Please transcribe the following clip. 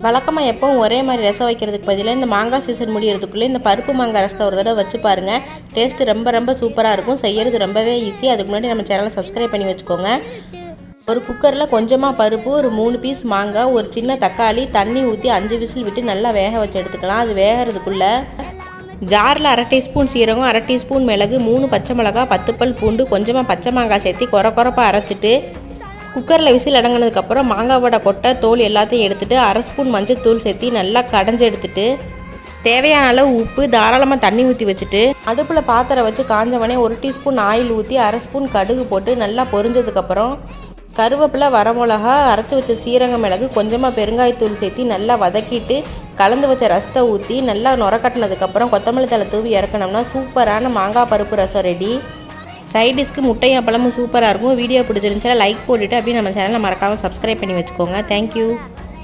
வழக்கமாக எப்பவும் ஒரே மாதிரி ரசம் வைக்கிறதுக்கு பதிலாக இந்த மாங்காய் சீசன் முடியறதுக்குள்ளே இந்த பருப்பு மாங்காய் ரசத்தை ஒரு தடவை வச்சு பாருங்கள். டேஸ்ட்டு ரொம்ப சூப்பராக இருக்கும். செய்கிறது ரொம்பவே ஈஸி. அதுக்கு முன்னாடி நம்ம சேனலை சப்ஸ்கிரைப் பண்ணி வச்சுக்கோங்க. ஒரு குக்கரில் கொஞ்சமாக பருப்பு, ஒரு 3 பீஸ் மாங்காய், ஒரு சின்ன தக்காளி, தண்ணி ஊற்றி 5 விசில் விட்டு நல்லா வேக வச்சு எடுத்துக்கலாம். அது வேகிறதுக்குள்ளே ஜாரில் 1/2 டீஸ்பூன் சீரகம், 1/2 டீஸ்பூன் மிளகு, 3 பச்சை மிளகாய், 10 பல் பூண்டு, கொஞ்சமாக பச்சை மாங்காய் சேர்த்து குறப்பாக அரைச்சிட்டு குக்கரில் விசில் அடங்கினதுக்கப்புறம் மாங்காவோட கொட்டை தோல் எல்லாத்தையும் எடுத்துகிட்டு 1/2 ஸ்பூன் மஞ்சள் தூள் சேர்த்து நல்லா கடைஞ்சி எடுத்துட்டு தேவையான அளவு உப்பு, தாராளமாக தண்ணி ஊற்றி வச்சுட்டு அடுப்பில் பாத்திரம் வச்சு காஞ்சவனே 1 டீஸ்பூன் ஆயில் ஊற்றி 1/2 ஸ்பூன் கடுகு போட்டு நல்லா பொரிஞ்சதுக்கப்புறம் கருவேப்பிலை, வரமிளகா, அரைச்சி வச்ச சீரக மிளகு, கொஞ்சமாக பெருங்காயத்தூள் சேர்த்து நல்லா வதக்கிட்டு கலந்து வச்ச ரசத்தை ஊற்றி நல்லா நுரக்கட்டினதுக்கப்புறம் கொத்தமல்லி தழை தூவி இறக்கணும்னா சூப்பரான மாங்காய் பருப்பு ரசம் ரெடி. சைட் டிஷ்க்கு முட்டையும் அப்பளமும் சூப்பராக இருக்கும். வீடியோ பிடிச்சிருந்துச்சா லைக் போட்டுட்டு அப்படியே நம்ம சேனலை மறக்காமல் சப்ஸ்கிரைப் பண்ணி வச்சுக்கோங்க. தேங்க்யூ.